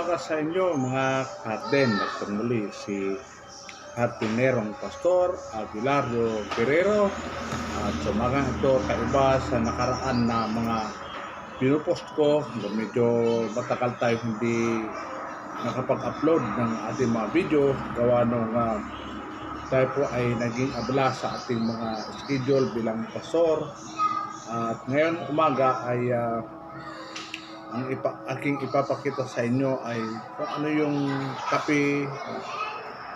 umaga sa inyo mga Harden. Nagpamuli si Hardinerong Pastor Aguilario Guerrero. At sa umaga ito, kaiba sa nakaraan na mga pinupost ko. Medyo matagal tayo hindi nakapag-upload ng ating mga video. Gawa nung tayo po ay naging abala sa ating mga schedule bilang pastor. At ngayon umaga ay ang aking ipapakita sa inyo ay kung ano yung kape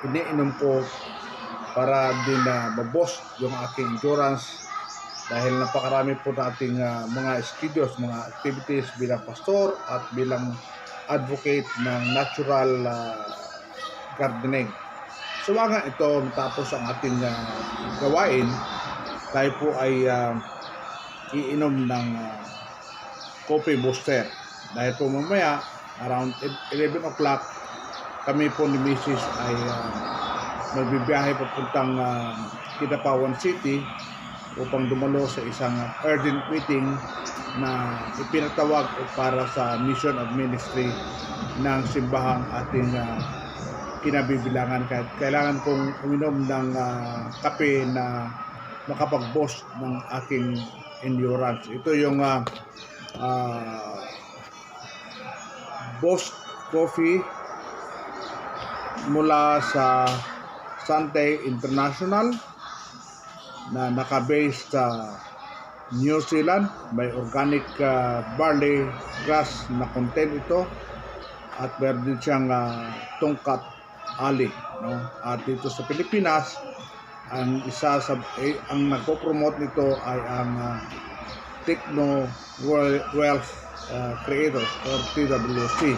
iniinom ko para din na maboost yung aking endurance, dahil napakarami po nating mga schedules, mga activities bilang pastor at bilang advocate ng natural gardening. So nga ito, matapos ang ating gawain, tayo po ay iinom ng coffee booster. Dahil po mamaya, around 11 o'clock, kami po ni Mrs. ay magbibiyahe papuntang Kidapawan City upang dumalo sa isang urgent meeting na ipinatawag para sa mission of ministry ng simbahang ating kinabibilangan. Kailangan kong uminom ng kape na makapag-boost ng aking endurance. Ito yung Boost Coffee mula sa Sante International na naka-base sa New Zealand. May organic barley grass na content ito, at meron din siyang tungkat ali, no? At dito sa Pilipinas, ang isa sa ang nagpo-promote nito ay ang Techno Wealth Creators or TWC.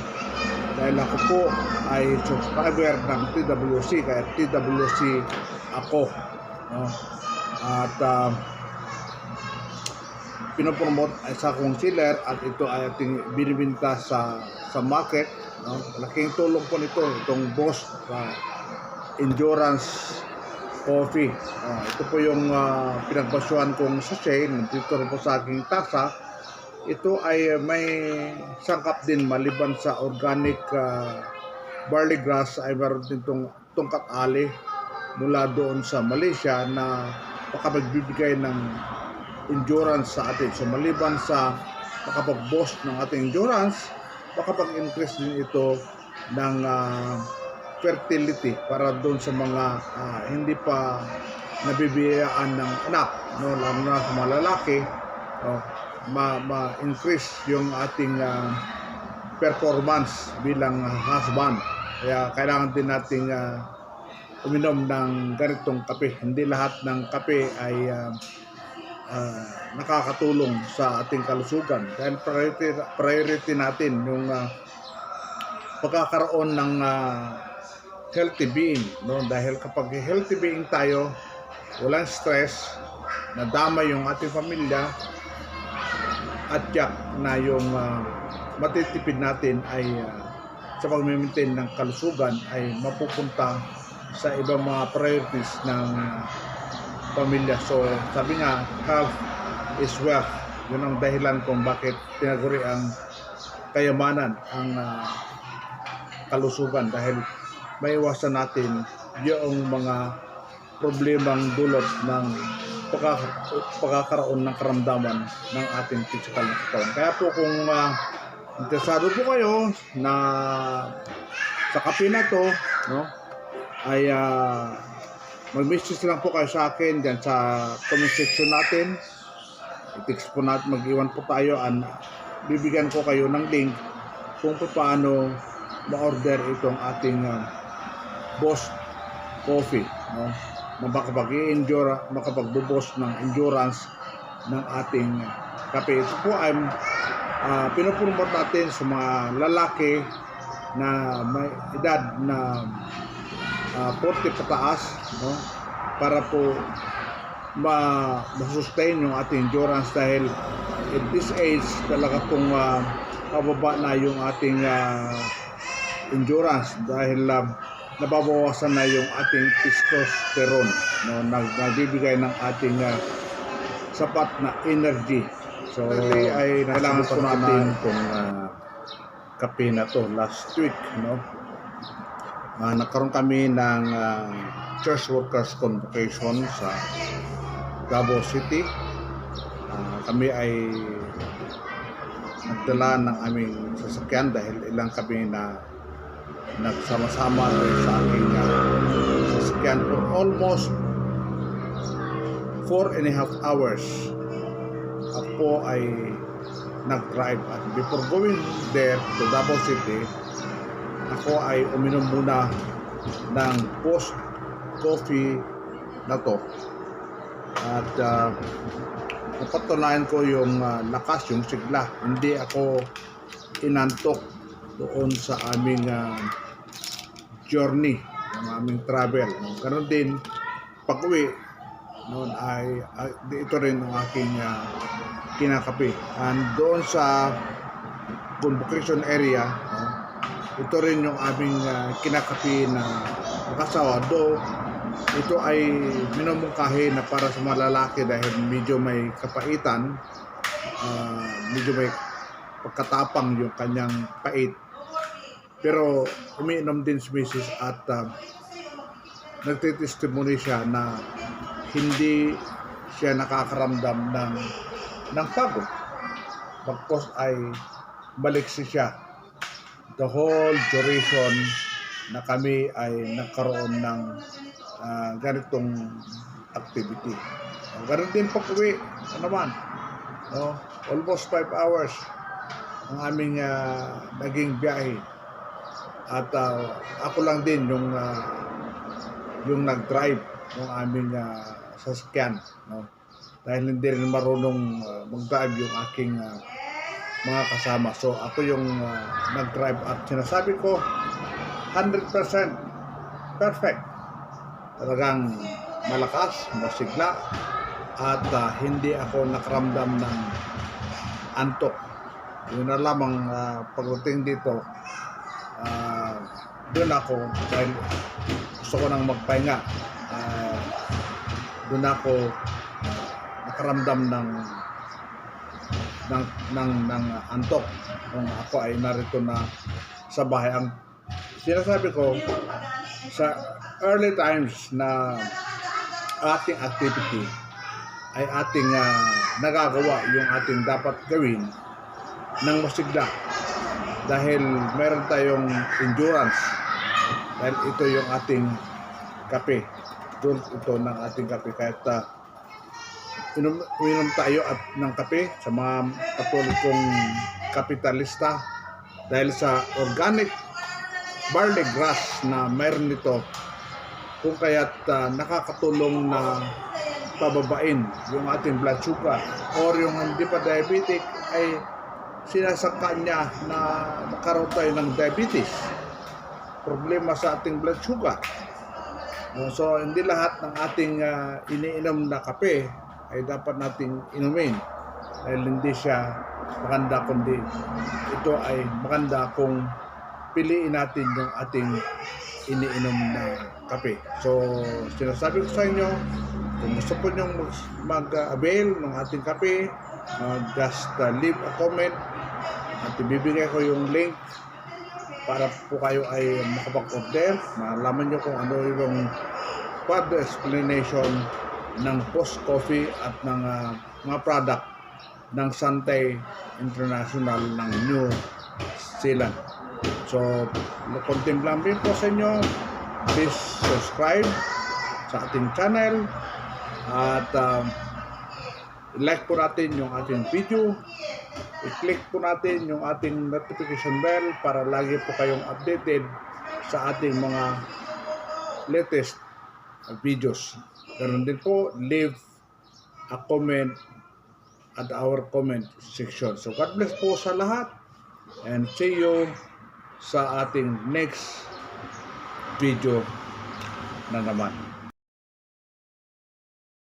Dahil ako po ay subscriber ng TWC, kaya TWC ako, no? At pinopromote ay sa akong seller, at ito ay ating binibinta sa market, no? Laking tulong po nito itong Boost Endurance Coffee. Ito po yung pinagbasyuhan kong sachet. Dito po sa aking tasa. Ito ay may sangkap din, maliban sa organic barley grass, ay meron din itong tungkat ali mula doon sa Malaysia na makapagbibigay ng endurance sa atin. So maliban sa makapag-boost ng ating endurance, makapag-increase din ito ng fertility para doon sa mga hindi pa nabibiyaan ng anak, no? Lalo na sa mga lalaki, ma-increase yung ating performance bilang husband. Kaya kailangan din nating uminom ng ganitong kape. Hindi lahat ng kape ay nakakatulong sa ating kalusugan, dahil priority natin yung pagkakaroon ng healthy being, no? Dahil kapag healthy being tayo, walang stress, nadama yung ating pamilya, at yak na yung matitipid natin ay sa pag-maintain ng kalusugan ay mapupunta sa ibang mga priorities ng pamilya. So sabi nga, health is wealth. Yun ang dahilan kung bakit tinaguri ang kayamanan ang kalusugan, dahil maiwasan natin yung mga problemang dulot ng pagkakaroon ng karamdaman ng ating physical na katawan. Kaya po kung interesado po kayo na sa kape na to, no, ay mag-message lang po kayo sa akin dyan sa comment section natin. I-text po natin, mag-iwan po tayo, bibigyan ko kayo ng link kung paano ma-order itong ating Boost Coffee, no? Na makapag-i-endure, makapag-boost ng endurance ng ating kape. Ito po ay pinopromote natin sa mga lalaki na may edad na 40 pataas, no? Para po ma-sustain yung ating endurance, dahil at this age talaga pong pababa na yung ating endurance, dahil nababawasan na yung ating testosterone, no? Nagbibigay ng ating sapat na energy. So ay kailangan po natin kung kape na to last week, no? Nagkaroon kami ng church workers convocation sa Davao City. Kami ay nagdala ng aming sasakyan dahil ilang kami na nagsama-sama sa aking sasakyan for almost 4.5 hours. Ako ay nag-drive at before going there to Davao City, ako ay uminom muna ng post coffee na to at napatunayan ko yung lakas, yung sigla. Hindi ako inantok doon sa aming journey, yung aming travel. Ganon din pag-uwi noon ay ito rin ang aking kinakape. And doon sa convocation area, ito rin yung aming kinakape na makasawa. Do ito ay minumungkahi na para sa malalaki dahil medyo may kapaitan, medyo may pagkatapang yung kanyang pait. Pero umiinom din si Mrs. at nagtitestimony siya na hindi siya nakakaramdam ng pagod. Bagkos ay baliksi siya the whole duration na kami ay nagkaroon ng ganitong activity. Ganun din pag-uwi naman, no? Almost 5 hours ang aming naging biyahe. At ako lang din yung nag-drive ng aming sasakyan, no? Dahil hindi rin marunong mag-drive yung aking mga kasama. So ako yung nag-drive at sinasabi ko 100% perfect. Talagang malakas, masigla at hindi ako nakaramdam ng antok. Yun na lamang pagdating dito, doon ako dahil gusto ko nang magpahinga. Doon ako nakaramdam ng antok kung ako ay narito na sa bahay. Ang sinasabi ko sa early times na ating activity ay ating nagagawa yung ating dapat gawin ng masigla dahil meron tayong endurance dahil ito yung ating kape, dulce ito ng ating kape. Kahit uminom tayo at ng kape sa mga katolikong kapitalista dahil sa organic barley grass na mayroon nito, kung kaya't nakakatulong na pababain yung ating blood sugar, or yung hindi pa diabetic ay sinasangka niya na makaroon tayo ng diabetes, problema sa ating blood sugar. So hindi lahat ng ating iniinom na kape ay dapat nating inumin dahil hindi siya maganda, kundi ito ay maganda kung piliin natin yung ating iniinom na kape. So sinasabi ko sa inyo, kung gusto po nyo mag-avail ng ating kape, just leave a comment at ibibigay ko yung link para po kayo ay makapag-order. Malaman nyo kung ano yung further explanation ng post coffee at ng mga product ng Santay International ng New Zealand. So, konting lang din po sa inyo. Please subscribe sa ating channel at like po natin yung ating video. I-click po natin yung ating notification bell para lagi po kayong updated sa ating mga latest videos. Ganun din po, leave a comment at our comment section. So God bless po sa lahat and see you sa ating next video na naman.